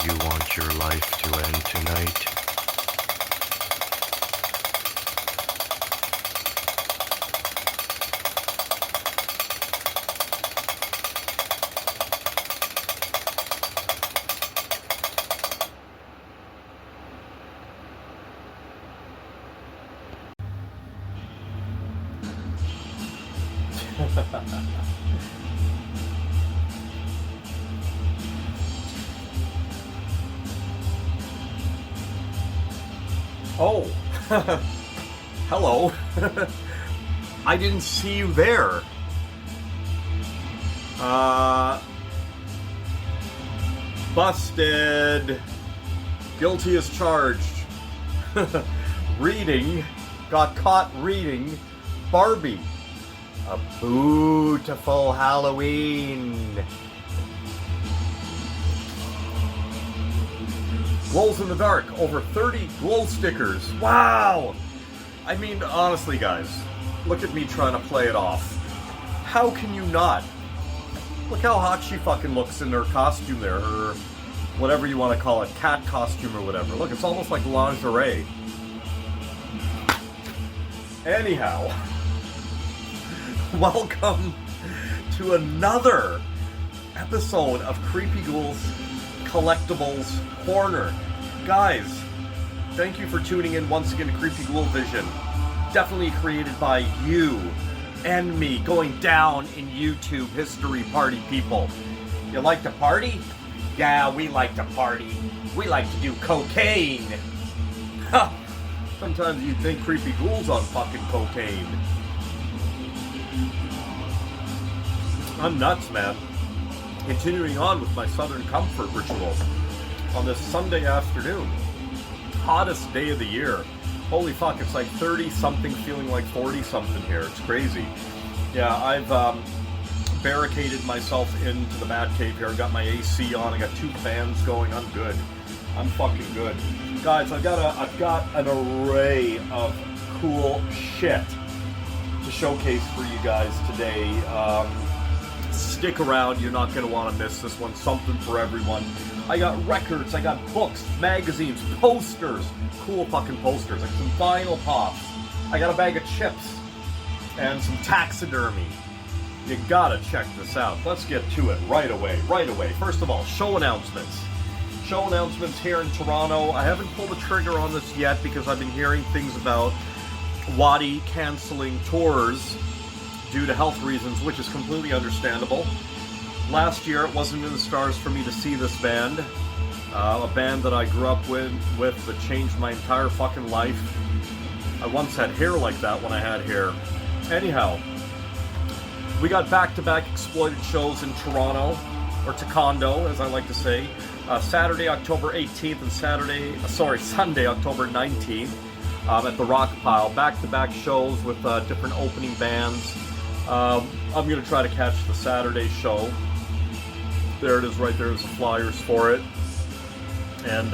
you want your life to end tonight? Oh, hello. I didn't see you there. Busted. Guilty as charged. Reading. Got caught reading Barbie. A beautiful Halloween. Glows in the dark, over 30 glow stickers. Wow! I mean, honestly, guys, look at me trying to play it off. How can you not? Look how hot she fucking looks in her costume there, her whatever you want to call it, cat costume or whatever. Look, it's almost like lingerie. Anyhow, welcome to another episode of Creepy Ghouls Collectibles Corner. Guys, thank you for tuning in once again to Creepy Ghoul Vision. Definitely created by you and me, going down in YouTube history, party people. You like to party? Yeah, we like to party. We like to do cocaine. Ha! Sometimes you'd think Creepy Ghouls on fucking cocaine. I'm nuts, man. Continuing on with my Southern Comfort ritual on this Sunday afternoon. Hottest day of the year. Holy fuck, it's like 30-something feeling like 40-something here. It's crazy. Yeah, I've barricaded myself into the bat cave here. I've got my AC on. I got 2 fans going. I'm good. I'm fucking good. Guys, I've got an array of cool shit to showcase for you guys today. Stick around, you're not going to want to miss this one. Something for everyone. I got records, I got books, magazines, posters, cool fucking posters, like some vinyl pops. I got a bag of chips and some taxidermy. You gotta check this out. Let's get to it right away. First of all, show announcements. Show announcements here in Toronto. I haven't pulled the trigger on this yet because I've been hearing things about Waddy canceling tours due to health reasons, which is completely understandable. Last year, it wasn't in the stars for me to see this band. A band that I grew up with that changed my entire fucking life. I once had hair like that when I had hair. Anyhow, we got back-to-back exploited shows in Toronto, or Taekwondo, as I like to say. Saturday, October 18th and Sunday, October 19th at the Rock Pile. Back-to-back shows with different opening bands. I'm going to try to catch the Saturday show. There it is right there. There's the flyers for it. And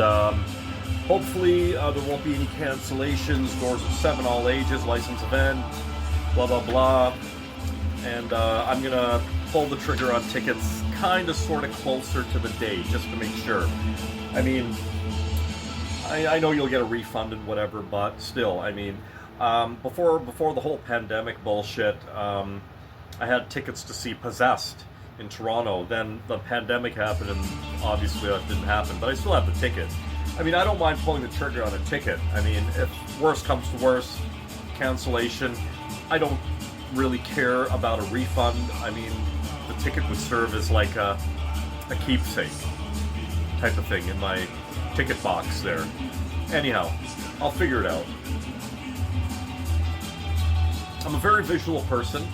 hopefully there won't be any cancellations. Doors are 7, all ages, license event, blah, blah, blah. And I'm going to pull the trigger on tickets kind of sort of closer to the date, just to make sure. I mean, I know you'll get a refund and whatever, but still, I mean, before the whole pandemic bullshit, I had tickets to see Possessed in Toronto. Then the pandemic happened, and obviously that didn't happen, but I still have the ticket. I mean, I don't mind pulling the trigger on a ticket. I mean, if worst comes to worst, cancellation, I don't really care about a refund. I mean, the ticket would serve as like a keepsake type of thing in my ticket box there. Anyhow, I'll figure it out. I'm a very visual person.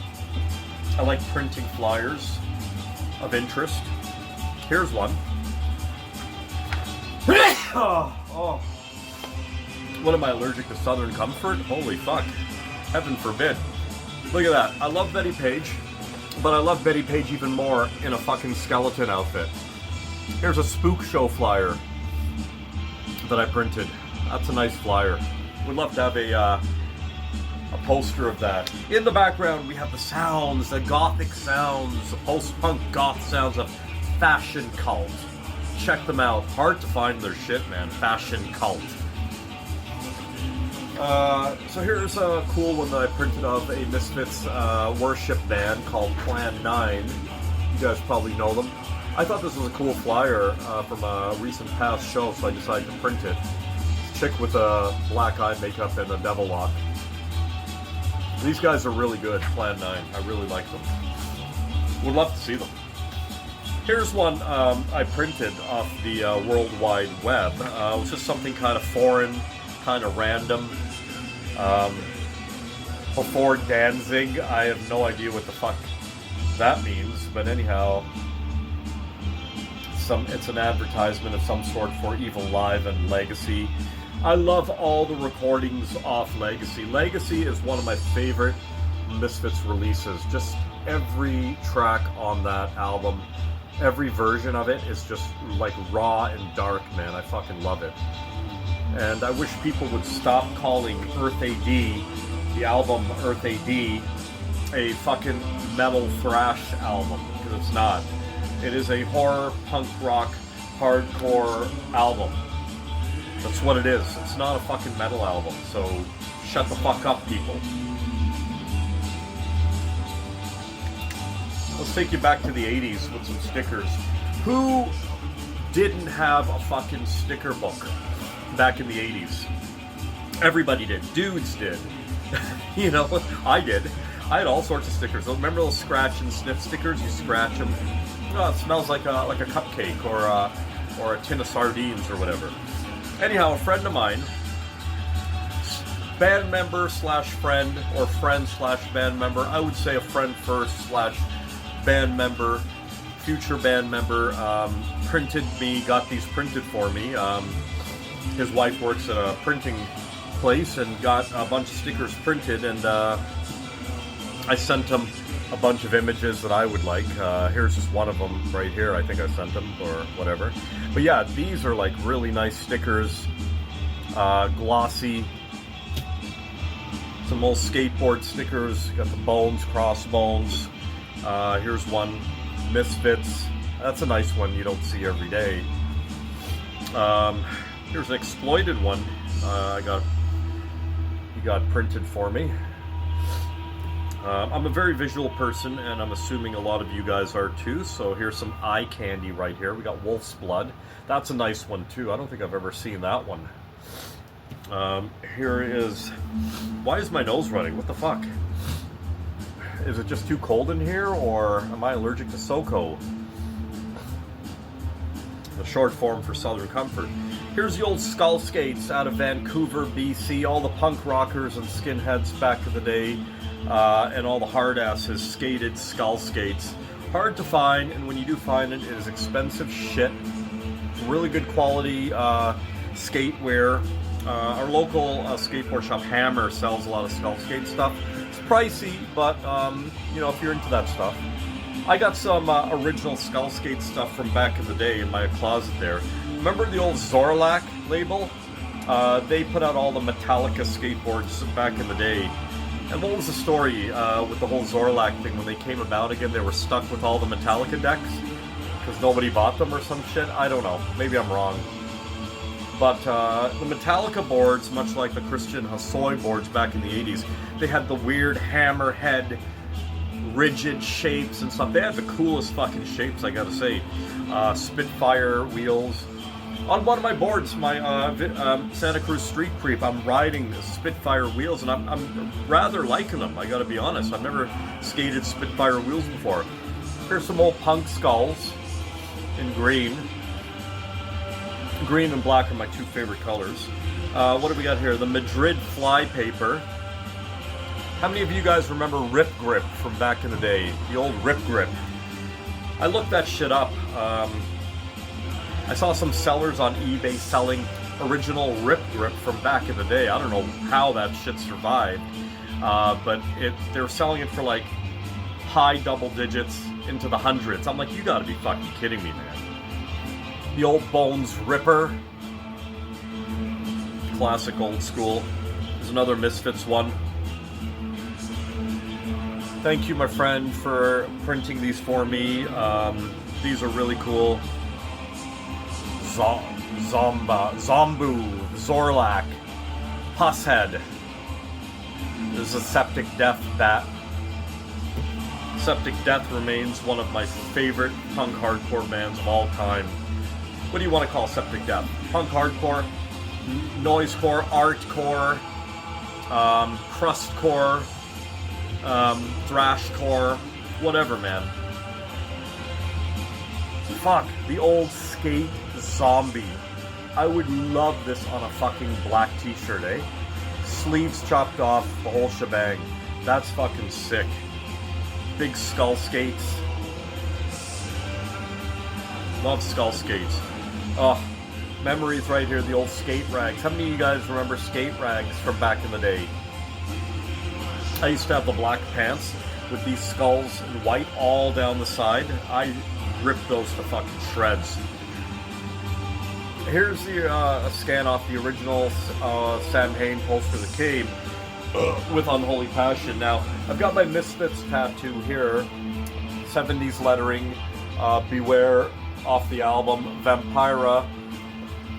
I like printing flyers of interest. Here's one. Oh. What, am I allergic to Southern Comfort? Holy fuck. Heaven forbid. Look at that. I love Betty Page, but I love Betty Page even more in a fucking skeleton outfit. Here's a spook show flyer that I printed. That's a nice flyer. Would love to have a poster of that. In the background, we have the sounds, the gothic sounds, the post-punk goth sounds of Fashion Cult. check them out. Hard to find their shit, man. Fashion Cult. So here's a cool one that I printed of a Misfits worship band called Plan 9. You guys probably know them. I thought this was a cool flyer from a recent past show, so I decided to print it. Chick with a black eye makeup and a devil lock. These guys are really good, Plan 9. I really like them. Would love to see them. Here's one I printed off the World Wide Web. It was just something kind of foreign, kind of random. Before Danzig, I have no idea what the fuck that means, but anyhow, it's an advertisement of some sort for Evil Live and Legacy. I love all the recordings off Legacy. Legacy is one of my favorite Misfits releases. Just every track on that album, every version of it is just like raw and dark, man. I fucking love it. And I wish people would stop calling Earth AD, the album Earth AD, a fucking metal thrash album, because it's not. It is a horror, punk rock, hardcore album. That's what it is. It's not a fucking metal album, so shut the fuck up, people. Let's take you back to the 80s with some stickers. Who didn't have a fucking sticker book back in the 80s? Everybody did. Dudes did. You know, I did. I had all sorts of stickers. Remember those scratch and sniff stickers? You scratch them. Oh, it smells like a cupcake or a tin of sardines or whatever. Anyhow, a friend of mine, band member slash friend, or friend slash band member, I would say a friend first slash band member, future band member, got these printed for me. His wife works at a printing place and got a bunch of stickers printed, and I sent him a bunch of images that I would like. Here's just one of them right here. I think I sent them or whatever. But yeah, these are like really nice stickers, glossy. Some old skateboard stickers. Got the bones, crossbones. Here's one, Misfits. That's a nice one you don't see every day. Here's an exploited one. He got printed for me. I'm a very visual person, and I'm assuming a lot of you guys are too, so here's some eye candy right here. We got Wolf's Blood. That's a nice one too. I don't think I've ever seen that one. Here is... Why is my nose running? What the fuck? Is it just too cold in here, or am I allergic to SoCo? The short form for Southern Comfort. Here's the old Skull Skates out of Vancouver, BC. All the punk rockers and skinheads back in the day. And all the hard-asses skated Skull Skates. Hard to find, and when you do find it, it is expensive shit. Really good quality skate wear. Our local skateboard shop, Hammer, sells a lot of Skull Skate stuff. It's pricey, but, you know, if you're into that stuff. I got some original Skull Skate stuff from back in the day in my closet there. Remember the old Zorlak label? They put out all the Metallica skateboards back in the day. And what was the story with the whole Zorlak thing? When they came about again, they were stuck with all the Metallica decks because nobody bought them or some shit? I don't know. Maybe I'm wrong. But the Metallica boards, much like the Christian Hosoi boards back in the 80s, they had the weird hammerhead, rigid shapes and stuff. They had the coolest fucking shapes, I gotta say. Spitfire wheels. On one of my boards, my Santa Cruz Street Creep, I'm riding Spitfire wheels, and I'm rather liking them, I gotta be honest. I've never skated Spitfire wheels before. Here's some old punk skulls in green. Green and black are my two favorite colors. What do we got here? The Madrid flypaper. How many of you guys remember Rip Grip from back in the day? The old Rip Grip. I looked that shit up. I saw some sellers on eBay selling original Rip Grip from back in the day. I don't know how that shit survived, but they were selling it for like high double digits into the hundreds. I'm like, you gotta be fucking kidding me, man. The old Bones Ripper. Classic old school. There's another Misfits one. Thank you, my friend, for printing these for me. These are really cool. Zombu, Zorlak, Pusshead. There's a Septic Death bat. Septic Death remains one of my favorite punk hardcore bands of all time. What do you want to call Septic Death? Punk hardcore, noisecore, artcore, crustcore, thrashcore, whatever, man. Fuck, the old Skate Zombie. I would love this on a fucking black t-shirt, eh? Sleeves chopped off, the whole shebang. That's fucking sick. Big skull skates. Love skull skates. Oh, memories right here, the old skate rags. How many of you guys remember skate rags from back in the day? I used to have the black pants with these skulls in white all down the side. I ripped those to fucking shreds. Here's the a scan off the original Sam Hain poster that came with Unholy Passion. Now, I've got my Misfits tattoo here, 70s lettering, Beware off the album, Vampira,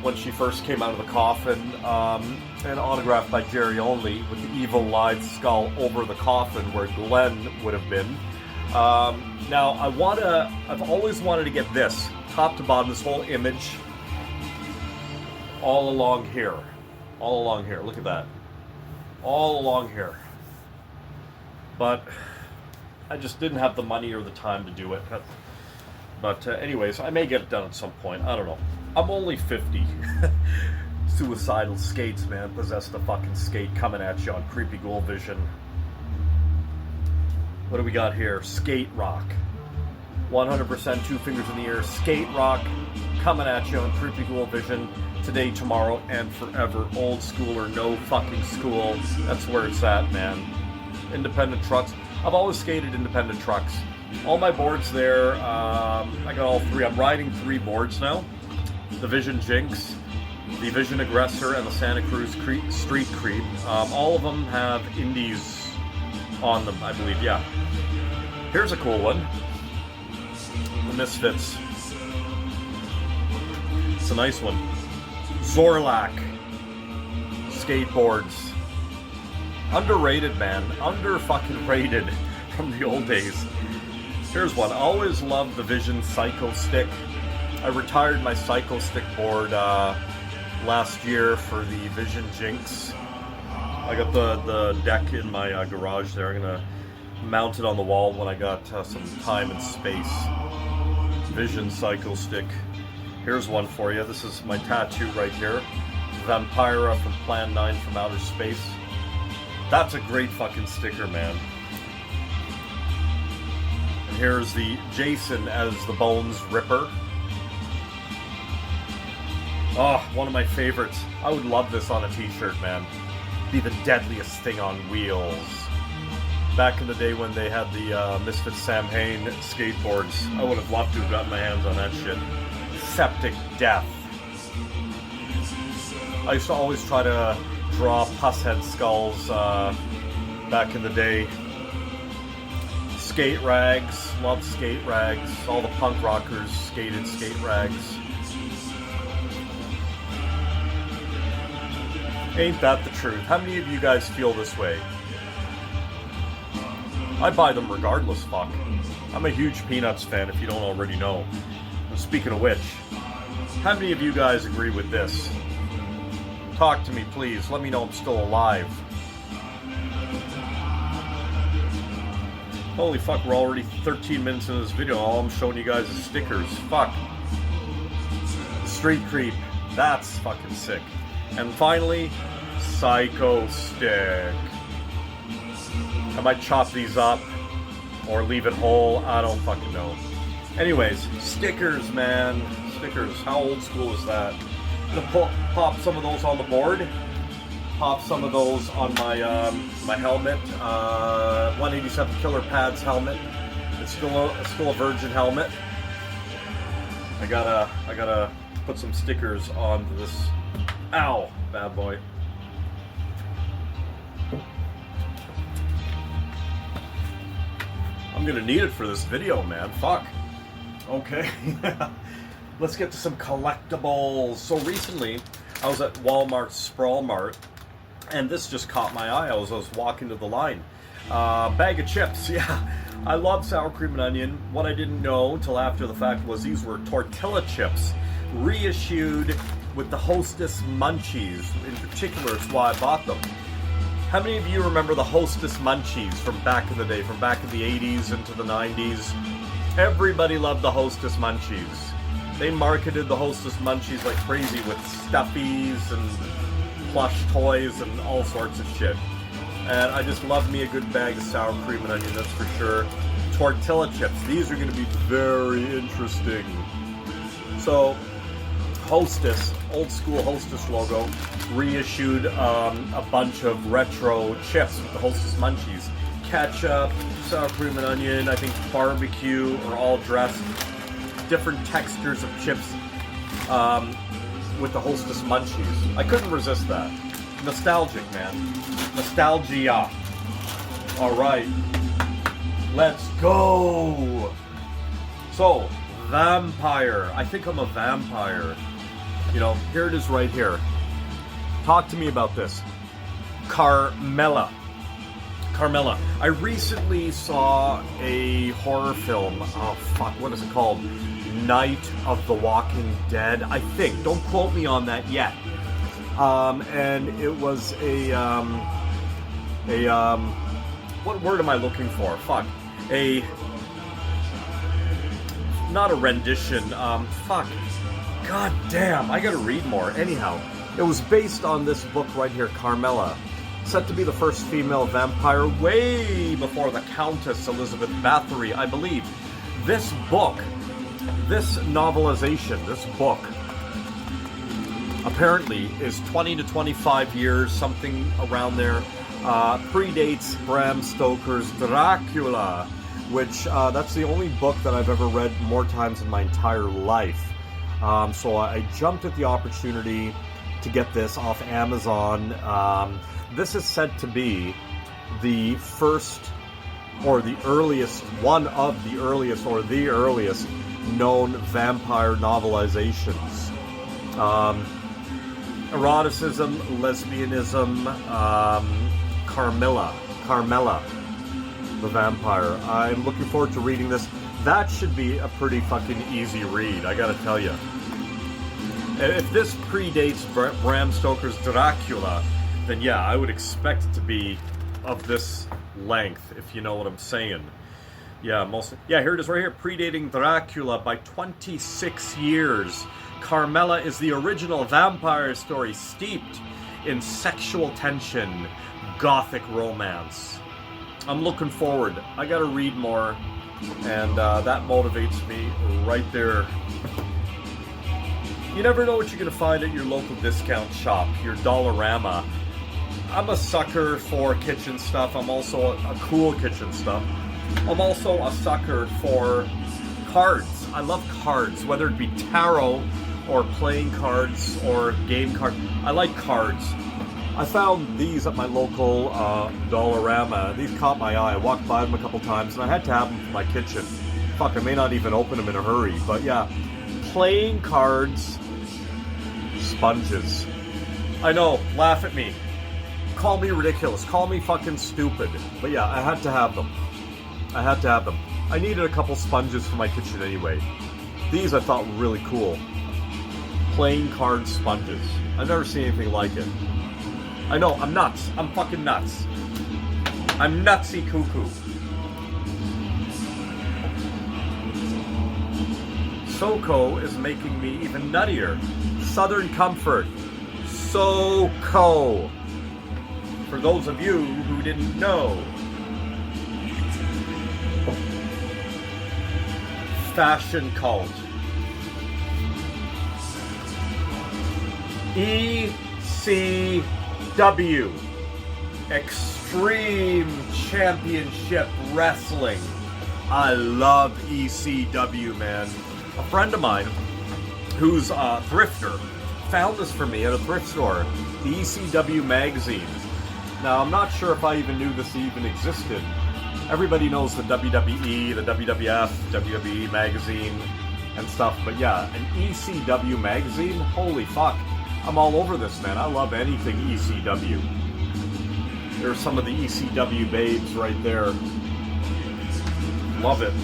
when she first came out of the coffin, and autographed by Jerry Only, with the evil live skull over the coffin where Glenn would have been. Now, I've always wanted to get this, top to bottom, this whole image, all along here. All along here, look at that. All along here. But I just didn't have the money or the time to do it. But anyways, I may get it done at some point. I don't know. I'm only 50. Suicidal skates, man. Possess the fucking skate coming at you on Creepy Ghoul Vision. What do we got here? Skate Rock. 100% two fingers in the air. Skate Rock coming at you on Creepy Ghoul Vision. Today, tomorrow, and forever. Old school or no fucking school. That's where it's at, man. Independent trucks. I've always skated independent trucks. All my boards there, I got all three. I'm riding 3 boards now. The Vision Jinx, the Vision Aggressor, and the Santa Cruz Street Creep. All of them have indies on them, I believe, yeah. Here's a cool one. The Misfits. It's a nice one. Zorlak skateboards. Underrated, man. Under-fucking rated from the old days. Here's one. I always loved the Vision Psycho Stick. I retired my Psycho Stick board last year for the Vision Jinx. I got the deck in my garage there. I'm going to mount it on the wall when I got some time and space. Vision Psycho Stick. Here's one for you. This is my tattoo right here. Vampira from Plan 9 from Outer Space. That's a great fucking sticker, man. And here's the Jason as the Bones Ripper. Oh, one of my favorites. I would love this on a t-shirt, man. Be the deadliest thing on wheels. Back in the day when they had the Misfits Sam Hain skateboards, I would have loved to have gotten my hands on that shit. Septic Death. I used to always try to draw pusshead skulls back in the day. Skate rags. Loved skate rags. All the punk rockers skated skate rags. Ain't that the truth? How many of you guys feel this way? I buy them regardless, fuck. I'm a huge Peanuts fan if you don't already know. And speaking of which, how many of you guys agree with this? Talk to me, please. Let me know I'm still alive. Holy fuck, we're already 13 minutes into this video. All I'm showing you guys is stickers. Fuck. Street Creep. That's fucking sick. And finally, Psycho Stick. I might chop these up or leave it whole. I don't fucking know. Anyways, stickers, man. Stickers. How old school is that? I'm gonna pop some of those on the board. Pop some of those on my my helmet. 187 Killer Pads helmet. It's still a virgin helmet. I gotta put some stickers on this. Ow, bad boy. I'm gonna need it for this video, man. Fuck. Okay. let's get to some collectibles. So recently, I was at Walmart's Sprawl Mart, and this just caught my eye. I was walking to the line. Bag of chips, yeah. I love sour cream and onion. What I didn't know until after the fact was these were tortilla chips, reissued with the Hostess Munchies. In particular, it's why I bought them. How many of you remember the Hostess Munchies from back in the day, from back in the 80s into the 90s? Everybody loved the Hostess Munchies. They marketed the Hostess Munchies like crazy with stuffies and plush toys and all sorts of shit. And I just love me a good bag of sour cream and onion, that's for sure. Tortilla chips, these are going to be very interesting. So, Hostess, old school Hostess logo, reissued a bunch of retro chips with the Hostess Munchies. Ketchup, sour cream and onion, I think barbecue are all dressed. Different textures of chips with the Hostess Munchies. I couldn't resist that. Nostalgic, man. Nostalgia. Alright. Let's go! So, vampire. I think I'm a vampire. You know, here it is right here. Talk to me about this. Carmella. Carmella. I recently saw a horror film. Oh, fuck. What is it called? Night of the Walking Dead. I think. Don't quote me on that yet. And it was what word am I looking for? Fuck. Not a rendition, fuck. God damn, I gotta read more. Anyhow, it was based on this book right here, Carmella. Said to be the first female vampire way before the Countess Elizabeth Bathory, I believe. This book, this novelization, this book, apparently is 20 to 25 years, something around there. Predates Bram Stoker's Dracula, which that's the only book that I've ever read more times in my entire life. So I jumped at the opportunity to get this off Amazon. This is said to be the first, or the earliest, one of the earliest, or the earliest known vampire novelizations. Eroticism, lesbianism, Carmella, the vampire. I'm looking forward to reading this. That should be a pretty fucking easy read, I gotta tell you. If this predates Bram Stoker's Dracula, then yeah, I would expect it to be of this length, if you know what I'm saying. Yeah, here it is right here, predating Dracula by 26 years. Carmella is the original vampire story steeped in sexual tension, gothic romance. I'm looking forward. I gotta read more, and that motivates me right there. You never know what you're gonna find at your local discount shop, your Dollarama. I'm a sucker for kitchen stuff. I'm also a cool kitchen stuff. I'm also a sucker for cards. I love cards, whether it be tarot or playing cards or game cards. I like cards. I found these at my local Dollarama. These caught my eye. I walked by them a couple times and I had to have them for my kitchen. Fuck, I may not even open them in a hurry. But yeah, playing cards, sponges. I know, laugh at me. Call me ridiculous. Call me fucking stupid. But yeah, I had to have them. I had to have them. I needed a couple sponges for my kitchen anyway. These I thought were really cool. Playing card sponges. I've never seen anything like it. I know, I'm nuts. I'm fucking nuts. I'm nutsy cuckoo. SoCo is making me even nuttier. Southern Comfort. SoCo. For those of you who didn't know. Fashion cult. ECW. Extreme Championship Wrestling. I love ECW, man. A friend of mine who's a thrifter found this for me at a thrift store, the ECW magazine. Now, I'm not sure if I even knew this even existed. Everybody knows the WWE, the WWF, WWE magazine. and stuff. But yeah, an ECW magazine, holy fuck. I'm all over this, man. I love anything ECW. There's some of the ECW babes right there. Love it.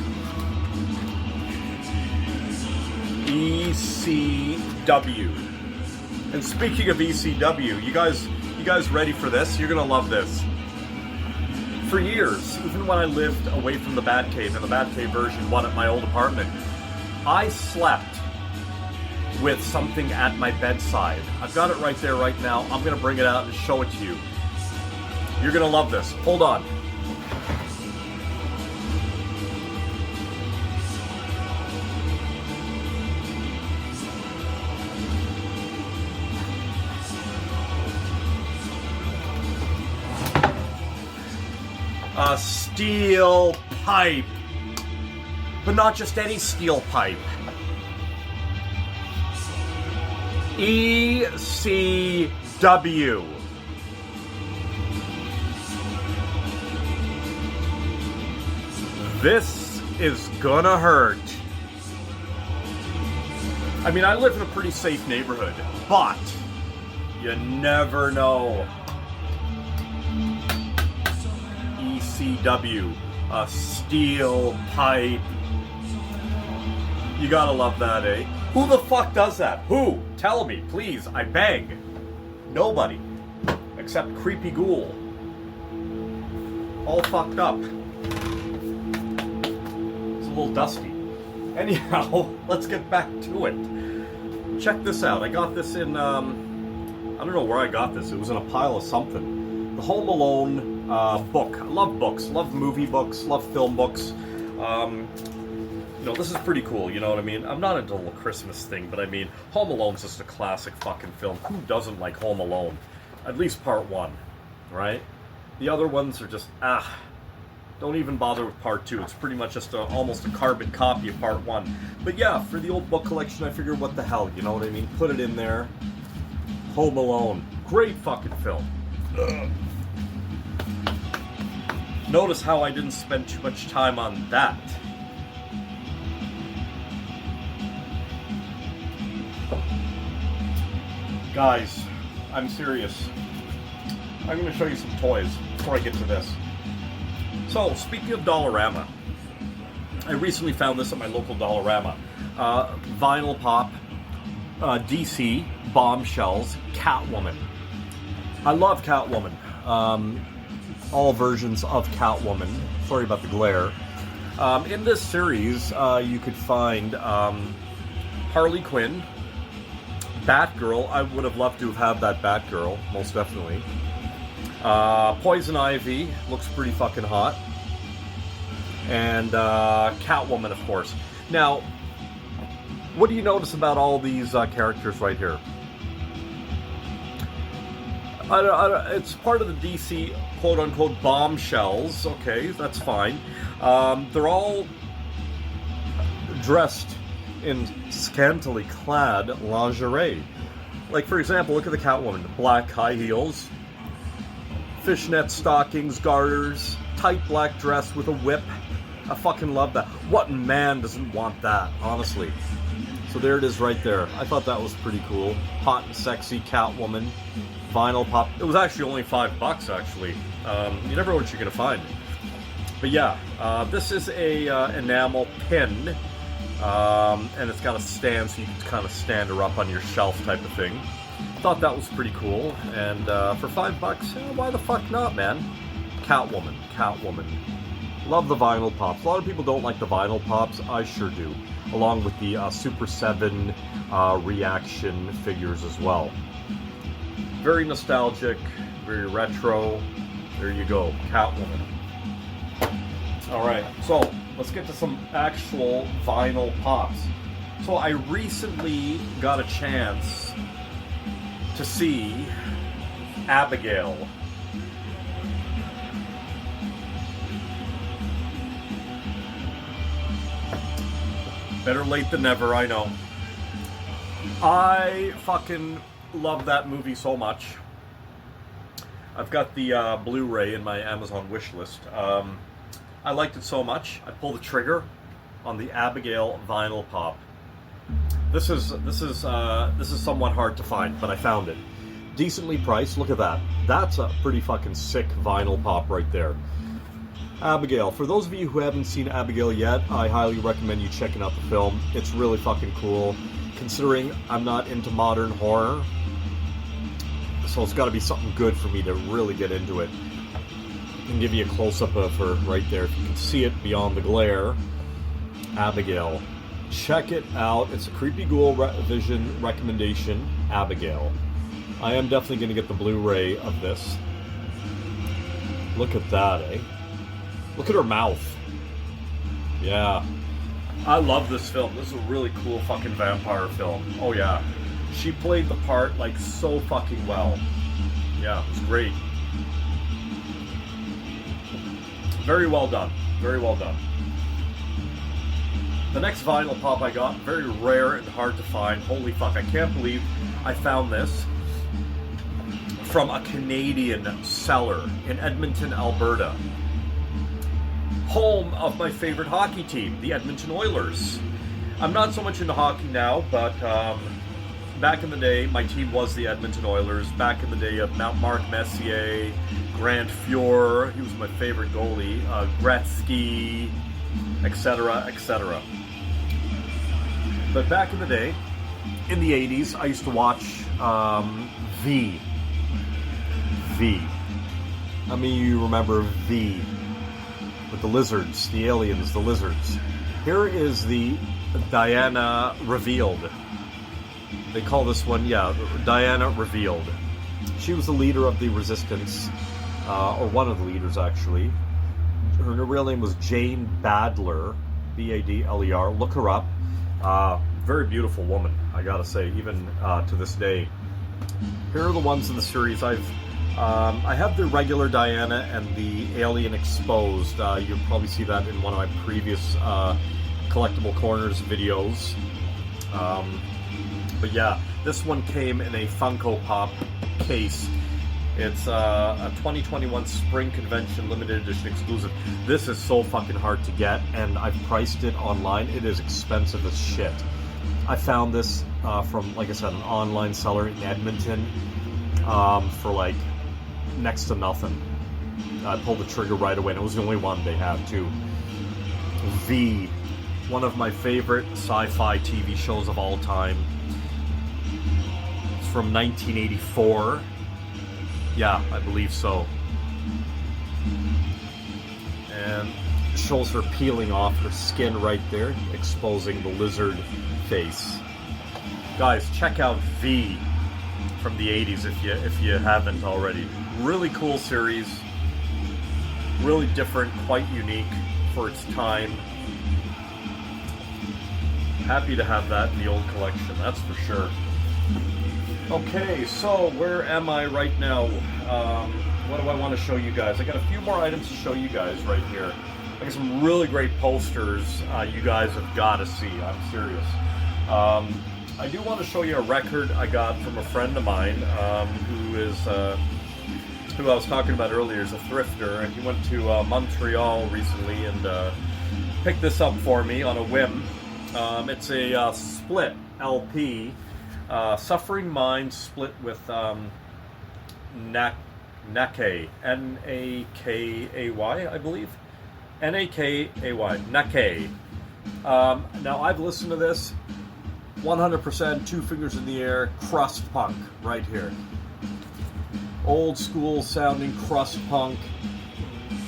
ECW. And speaking of ECW, you guys ready for this? You're gonna love this. For years, even when I lived away from the Batcave, in the Batcave version 1 at my old apartment, I slept with something at my bedside. I've got it right there right now. I'm gonna bring it out and show it to you. You're gonna love this. Hold on. A steel pipe. But not just any steel pipe. ECW. This is gonna hurt. I mean, I live in a pretty safe neighborhood, but you never know. ECW, a steel pipe. You gotta love that, eh? Who the fuck does that? Who? Tell me, please, I beg. Nobody. Except Creepy Ghoul. All fucked up. It's a little dusty. Anyhow, let's get back to it. Check this out. I got this in, I don't know where I got this. It was in a pile of something. The Home Alone book. I love books. Love movie books. Love film books. You know, this is pretty cool, you know what I mean? I'm not into the Christmas thing, but I mean, Home Alone's just a classic fucking film. Who doesn't like Home Alone? At least part 1, right? The other ones are just, don't even bother with part 2. It's pretty much just almost a carbon copy of part 1. But yeah, for the old book collection, I figured, what the hell, you know what I mean? Put it in there. Home Alone. Great fucking film. Ugh. Notice how I didn't spend too much time on that. Guys, I'm serious. I'm going to show you some toys before I get to this. So, speaking of Dollarama, I recently found this at my local Dollarama. Vinyl Pop, DC, Bombshells, Catwoman. I love Catwoman. All versions of Catwoman. Sorry about the glare. In this series, you could find Harley Quinn, Batgirl. I would have loved to have had that Batgirl, most definitely. Poison Ivy looks pretty fucking hot. And Catwoman, of course. Now, what do you notice about all these characters right here? It's part of the DC quote-unquote bombshells. Okay, that's fine. They're all dressed in scantily clad lingerie. Like, for example, look at the Catwoman. Black high heels, fishnet stockings, garters, tight black dress with a whip. I fucking love that. What man doesn't want that, honestly? So there it is right there. I thought that was pretty cool. Hot and sexy Catwoman. Vinyl Pop. It was actually only $5, actually. You never know what you're going to find. But yeah, this is a enamel pin. And it's got a stand so you can kind of stand her up on your shelf type of thing. Thought that was pretty cool. And for $5, why the fuck not, man? Catwoman. Love the vinyl pops. A lot of people don't like the vinyl pops. I sure do. Along with the Super 7 reaction figures as well. Very nostalgic, very retro. There you go, Catwoman. Alright, so let's get to some actual vinyl pops. So I recently got a chance to see Abigail. Better late than never, I know. I fucking love that movie so much. I've got the Blu-ray in my Amazon wish list. I liked it so much, I pulled the trigger on the Abigail vinyl pop. This is somewhat hard to find, but I found it. Decently priced. Look at that. That's a pretty fucking sick vinyl pop right there. Abigail. For those of you who haven't seen Abigail yet, I highly recommend you checking out the film. It's really fucking cool. Considering I'm not into modern horror, so it's got to be something good for me to really get into it. I can give you a close-up of her right there. If you can see it beyond the glare. Abigail. Check it out. It's a Creepy Ghoul Vision recommendation. Abigail. I am definitely going to get the Blu-ray of this. Look at that, eh? Look at her mouth. Yeah. I love this film. This is a really cool fucking vampire film. Oh yeah. She played the part like so fucking well. Yeah, it was great. Very well done. Very well done. The next vinyl pop I got, very rare and hard to find. Holy fuck, I can't believe I found this from a Canadian seller in Edmonton, Alberta. Home of my favorite hockey team, the Edmonton Oilers. I'm not so much into hockey now, but back in the day, my team was the Edmonton Oilers. Back in the day of Mark Messier, Grant Fuhr, he was my favorite goalie, Gretzky, etc., etc. But back in the day, in the 80s, I used to watch V. I mean, you remember V. With the lizards, the aliens, the lizards. Here is the Diana Revealed. They call this one, yeah, Diana Revealed. She was the leader of the resistance, or one of the leaders actually. Her real name was Jane Badler, B-A-D-L-E-R. Look her up. Very beautiful woman, I gotta say, even to this day. Here are the ones in the series I have the regular Diana and the Alien Exposed. You'll probably see that in one of my previous Collectible Corners videos. But yeah, this one came in a Funko Pop case. It's a 2021 Spring Convention Limited Edition exclusive. This is so fucking hard to get, and I've priced it online. It is expensive as shit. I found this from, like I said, an online seller in Edmonton for like next to nothing. I pulled the trigger right away, and it was the only one they have too. V, one of my favorite sci-fi TV shows of all time. It's from 1984. Yeah, I believe so. And it shows her peeling off her skin right there, exposing the lizard face. Guys, check out V from the 80s if you haven't already. Really cool series, really different, quite unique for its time. Happy to have that in the old collection, that's for sure. Okay, so where am I right now? What do I want to show you guys? I got a few more items to show you guys right here. I got some really great posters you guys have got to see, I'm serious. I do want to show you a record I got from a friend of mine who I was talking about earlier is a thrifter, and he went to Montreal recently and picked this up for me on a whim. It's a split LP, Suffering Mind split with Nakay, N-A-K-A-Y, I believe. N-A-K-A-Y, Nakay. Now, I've listened to this 100%, two fingers in the air, crust punk right here. Old school sounding crust punk,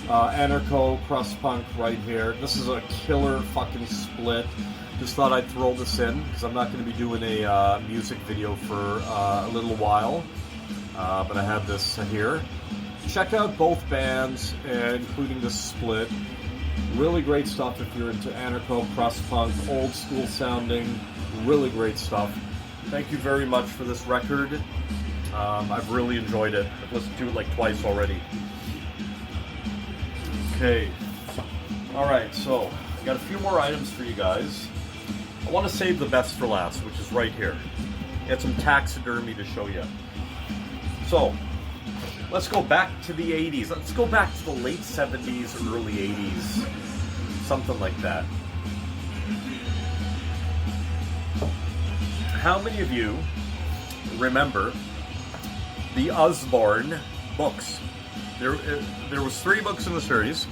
anarcho crust punk right here. This is a killer fucking split. Just thought I'd throw this in because I'm not going to be doing a music video for a little while, but I have this here. Check out both bands, including this split. Really great stuff if you're into anarcho crust punk, old school sounding. Really great stuff. Thank you very much for this record. I've really enjoyed it. I've listened to it like twice already. Okay. Alright, so I got a few more items for you guys. I want to save the best for last, which is right here. I got some taxidermy to show you. So, let's go back to the 80s. Let's go back to the late 70s, early 80s. Something like that. how many of you remember the Osborne books? There was 3 books in the series,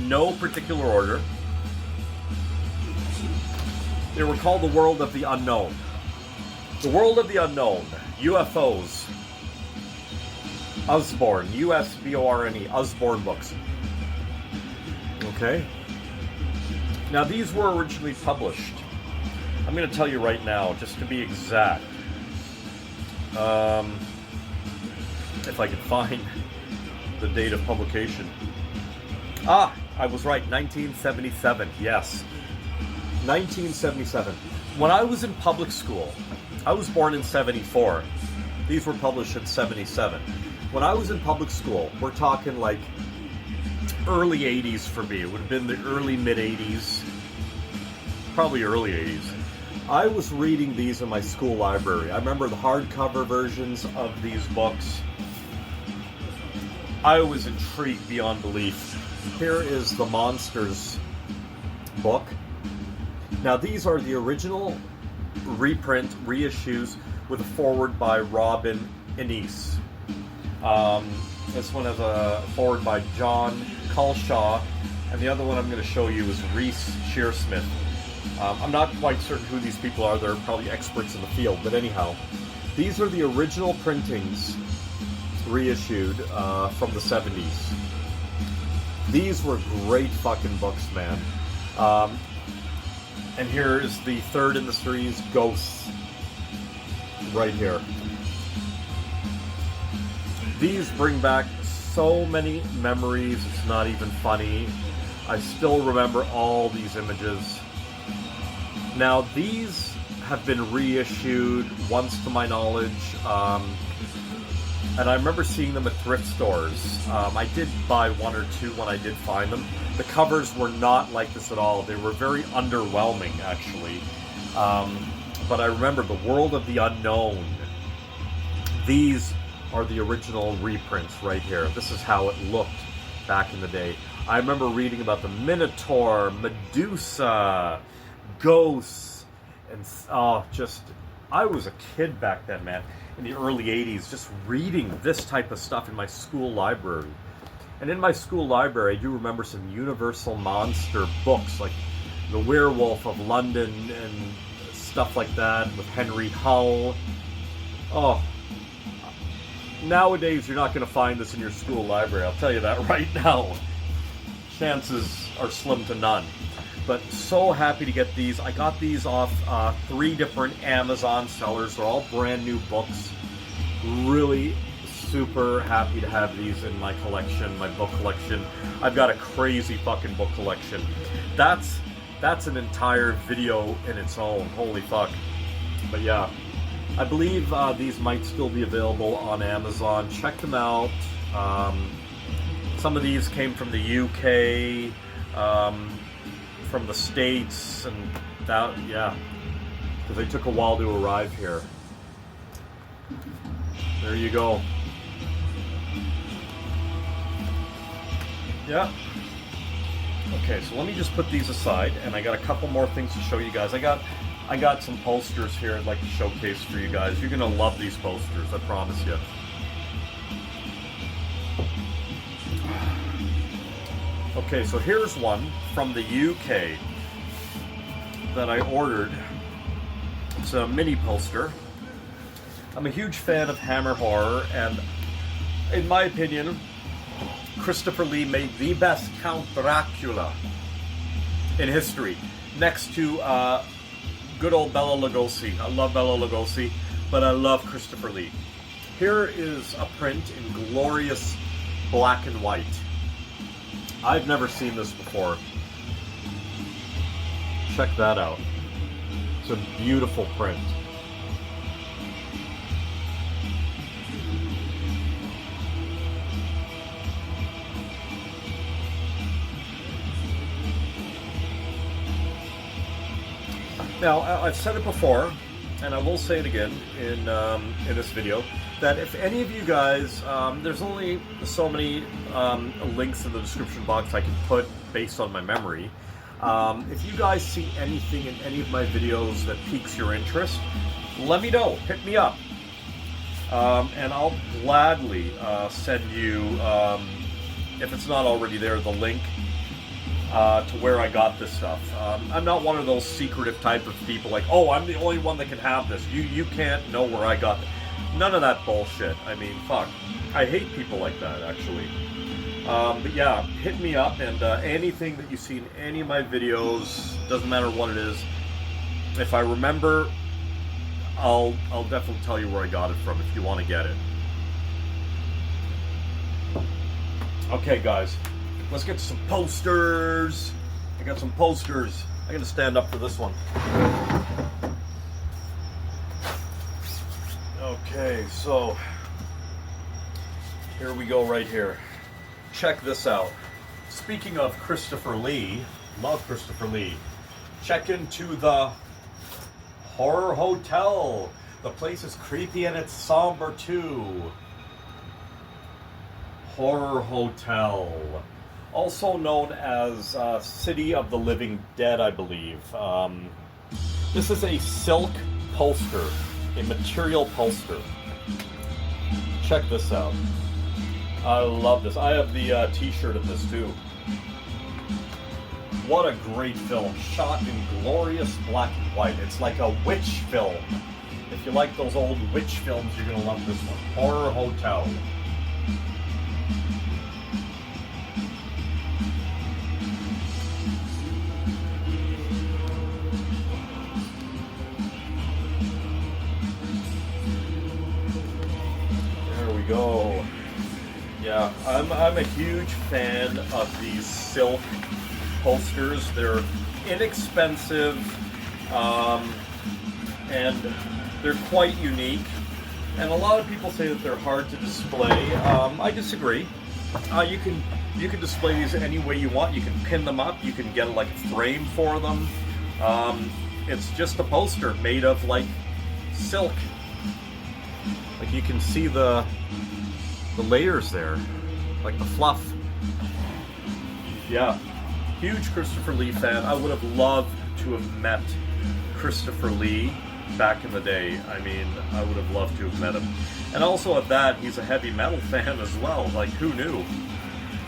no particular order. They were called The World of the Unknown. The World of the Unknown, UFOs, Osborne, U-S-B-O-R-N-E, Osborne books. Okay? Now these were originally published. I'm going to tell you right now, just to be exact. If I could find the date of publication. Ah, I was right, 1977, yes. 1977. When I was in public school, I was born in 74. These were published in 77. When I was in public school, we're talking like early 80s for me. It would have been the early mid-80s, probably early 80s. I was reading these in my school library. I remember the hardcover versions of these books. I was intrigued beyond belief. Here is the Monsters book. Now these are the original reprint, reissues with a foreword by Robin Ennis. This one has a foreword by John Culshaw, and the other one I'm going to show you is Reese Shearsmith. I'm not quite certain who these people are. They're probably experts in the field, but anyhow, these are the original printings reissued from the 70s. These were great fucking books, man. And here is the third in the series, Ghosts, right here. These bring back so many memories, it's not even funny. I still remember all these images. Now, these have been reissued once to my knowledge, and I remember seeing them at thrift stores. I did buy 1 or 2 when I did find them. The covers were not like this at all. They were very underwhelming, actually. But I remember The World of the Unknown. These are the original reprints right here. This is how it looked back in the day. I remember reading about the Minotaur, Medusa, ghosts, and I was a kid back then, man, in the early 80s, just reading this type of stuff in my school library. And in my school library, I do remember some Universal Monster books, like The Werewolf of London and stuff like that, with Henry Hull. Oh, nowadays you're not going to find this in your school library, I'll tell you that right now. Chances are slim to none. But so happy to get these. I got these off 3 different Amazon sellers. They're all brand new books. Really super happy to have these in my collection, my book collection. I've got a crazy fucking book collection. That's an entire video in its own. Holy fuck. But yeah, I believe these might still be available on Amazon. Check them out. Some of these came from the UK. From the States, and that, yeah, because they took a while to arrive here. There you go. Yeah. Okay, so let me just put these aside, and I got a couple more things to show you guys. I got some posters here I'd like to showcase for you guys. You're gonna love these posters, I promise you. Okay, so here's one from the UK that I ordered. It's a mini poster. I'm a huge fan of Hammer Horror, and in my opinion, Christopher Lee made the best Count Dracula in history, next to good old Bela Lugosi. I love Bela Lugosi, but I love Christopher Lee. Here is a print in glorious black and white. I've never seen this before. Check that out. It's a beautiful print. Now, I've said it before, and I will say it again in this video, that if any of you guys, there's only so many links in the description box I can put based on my memory, If you guys see anything in any of my videos that piques your interest, let me know. Hit me up. And I'll gladly send you, if it's not already there, the link to where I got this stuff. I'm not one of those secretive type of people like, oh, I'm the only one that can have this. You can't know where I got it. None of that bullshit. I mean, fuck. I hate people like that, actually. But yeah, hit me up, and anything that you see in any of my videos, doesn't matter what it is, if I remember, I'll definitely tell you where I got it from if you want to get it. Okay, guys, let's get some posters. I got some posters. I gotta stand up for this one. Okay, so here we go right here. Check this out. Speaking of Christopher Lee, love Christopher Lee. Check into the Horror Hotel. The place is creepy and it's somber too. Horror Hotel. Also known as City of the Living Dead, I believe. This is a silk poster, a material poster. Check this out. I love this. I have the t-shirt of this too. What a great film. Shot in glorious black and white. It's like a witch film. If you like those old witch films, you're going to love this one. Horror Hotel. There we go. Yeah, I'm a huge fan of these silk posters. They're inexpensive, and they're quite unique. And a lot of people say that they're hard to display. I disagree. You can display these any way you want. You can pin them up. You can get like a frame for them. It's just a poster made of like silk. Like you can see the layers there, like the fluff. Yeah, huge Christopher Lee fan. I would have loved to have met Christopher Lee back in the day. I mean, I would have loved to have met him. And also at that, he's a heavy metal fan as well. Like, who knew?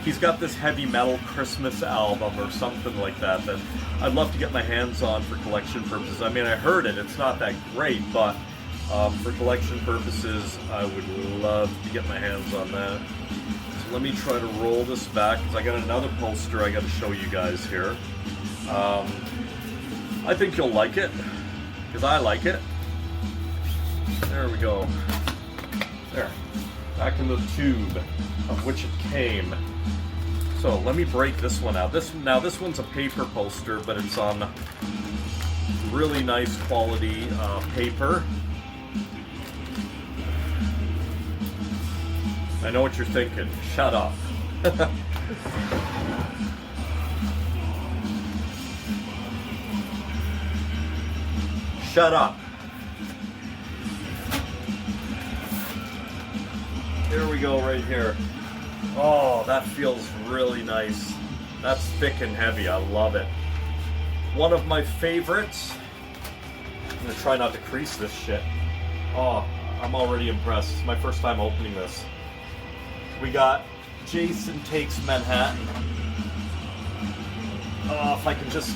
He's got this heavy metal Christmas album or something like that that I'd love to get my hands on for collection purposes. I mean, I heard it. It's not that great, but for collection purposes, I would love to get my hands on that. So let me try to roll this back, because I got another poster I got to show you guys here. I think you'll like it, because I like it. There we go. There. Back in the tube of which it came. So let me break this one out. This one's a paper poster, but it's on really nice quality paper. I know what you're thinking. Shut up. Shut up. Here we go, right here. Oh, that feels really nice. That's thick and heavy. I love it. One of my favorites. I'm gonna try not to crease this shit. Oh, I'm already impressed. It's my first time opening this. We got Jason Takes Manhattan. Oh, if I can just...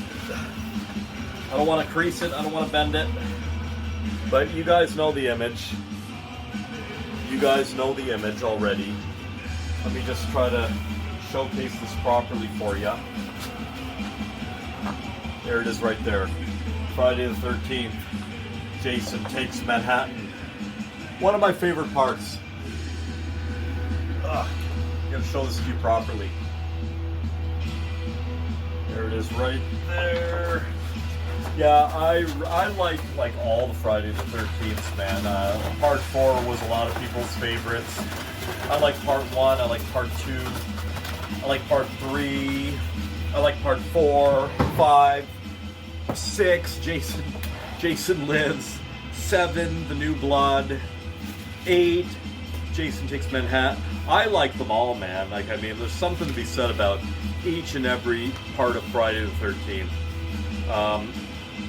I don't want to crease it. I don't want to bend it. But you guys know the image. You guys know the image already. Let me just try to showcase this properly for you. There it is right there. Friday the 13th. Jason Takes Manhattan. One of my favorite parts. I'm going to show this to you properly. There it is right there. Yeah, I like all the Friday the 13th, man. Part 4 was a lot of people's favorites. I like part 1, I like part 2, I like part 3, I like part 4, 5, 6, Jason Lives, 7, The New Blood, 8, Jason Takes Manhattan. I like them all, man. Like, I mean, there's something to be said about each and every part of Friday the 13th.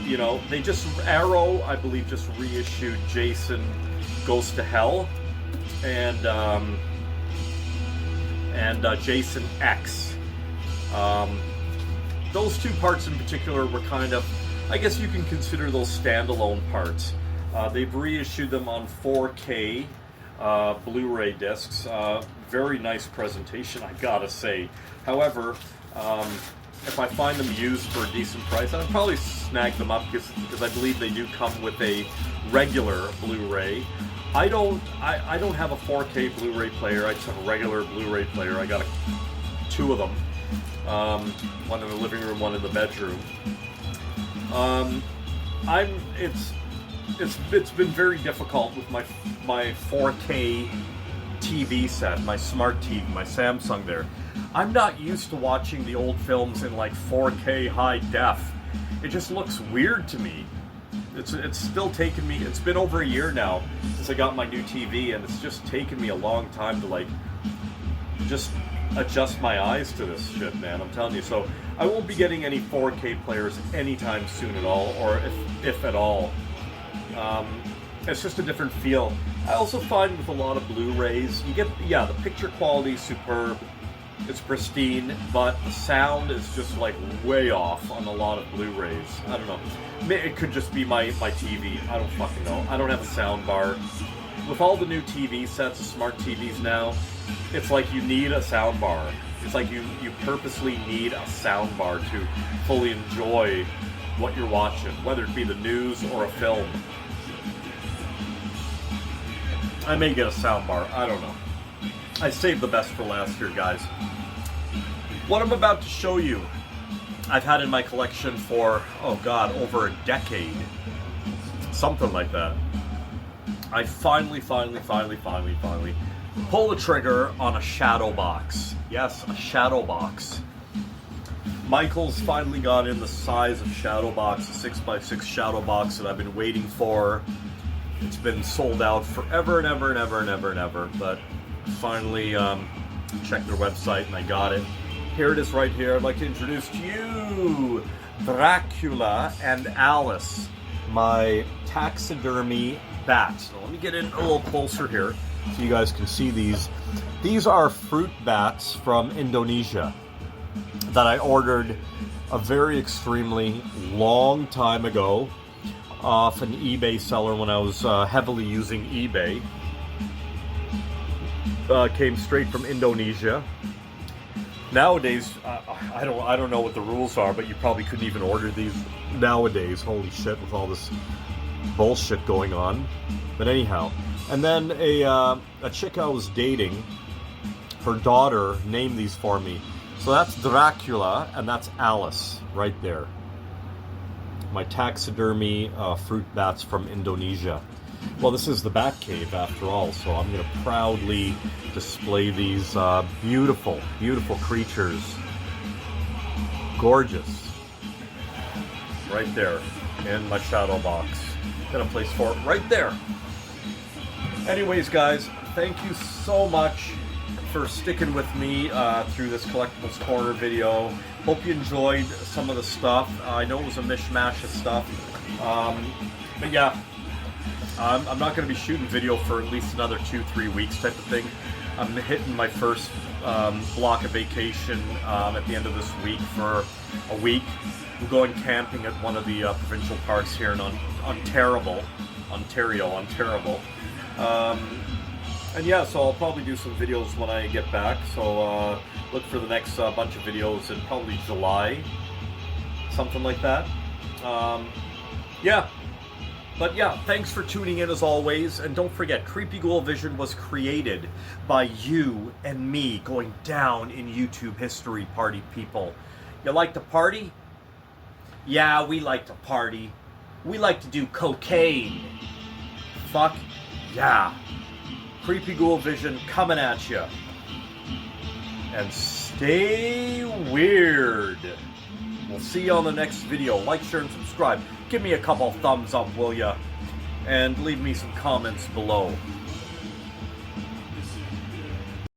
You know, they just, Arrow, I believe, just reissued Jason Goes to Hell and Jason X. Those two parts in particular were kind of, I guess you can consider those standalone parts. They've reissued them on 4K Blu-ray discs. Very nice presentation, I gotta say. However, if I find them used for a decent price, I'd probably snag them up because I believe they do come with a regular Blu-ray. I don't have a 4K Blu-ray player. I just have a regular Blu-ray player. I got two of them. One in the living room, one in the bedroom. It's been very difficult with my 4K TV set, my smart TV, my Samsung there. I'm not used to watching the old films in like 4K high def. It just looks weird to me. It's still taken me, it's been over a year now since I got my new TV, and it's just taken me a long time to like just adjust my eyes to this shit, man. I'm telling you. So I won't be getting any 4K players anytime soon at all, or if at all. It's just a different feel. I also find with a lot of Blu-rays, you get, yeah, the picture quality is superb, it's pristine, but the sound is just like way off on a lot of Blu-rays. I don't know. It could just be my TV. I don't fucking know. I don't have a sound bar. With all the new TV sets, smart TVs now, it's like you need a sound bar. It's like you purposely need a sound bar to fully enjoy what you're watching, whether it be the news or a film. I may get a sound bar. I don't know. I saved the best for last here, guys. What I'm about to show you, I've had in my collection for, oh God, over a decade. Something like that. I finally pull the trigger on a shadow box. Yes, a shadow box. Michael's finally got in the size of shadow box, a 6x6 shadow box that I've been waiting for. It's been sold out forever and ever and ever and ever and ever, but finally checked their website and I got it. Here it is right here. I'd like to introduce to you Dracula and Alice, my taxidermy bat. So let me get in a little closer here so you guys can see these. These are fruit bats from Indonesia that I ordered a very extremely long time ago off an eBay seller when I was heavily using eBay. Came straight from Indonesia. Nowadays, I don't know what the rules are, but you probably couldn't even order these nowadays. Holy shit, with all this bullshit going on. But anyhow, and then a chick I was dating, her daughter named these for me. So that's Dracula and that's Alice right there. My taxidermy fruit bats from Indonesia. Well, this is the Bat Cave after all, so I'm going to proudly display these beautiful, beautiful creatures. Gorgeous. Right there in my shadow box. Got a place for it right there. Anyways, guys, thank you so much for sticking with me through this Collectibles Corner video. Hope you enjoyed some of the stuff. I know it was a mishmash of stuff. But yeah, I'm not going to be shooting video for at least another 2-3 weeks type of thing. I'm hitting my first block of vacation at the end of this week for a week. We're going camping at one of the provincial parks here in Ontario. And yeah, so I'll probably do some videos when I get back. So look for the next bunch of videos in probably July, something like that. Yeah. But yeah, thanks for tuning in as always. And don't forget, Creepy Ghoul Vision was created by you and me going down in YouTube history, party people. You like to party? Yeah, we like to party. We like to do cocaine. Fuck yeah. Creepy Ghoul Vision coming at you. And stay weird. We'll see you on the next video. Like, share, and subscribe. Give me a couple thumbs up, will ya? And leave me some comments below.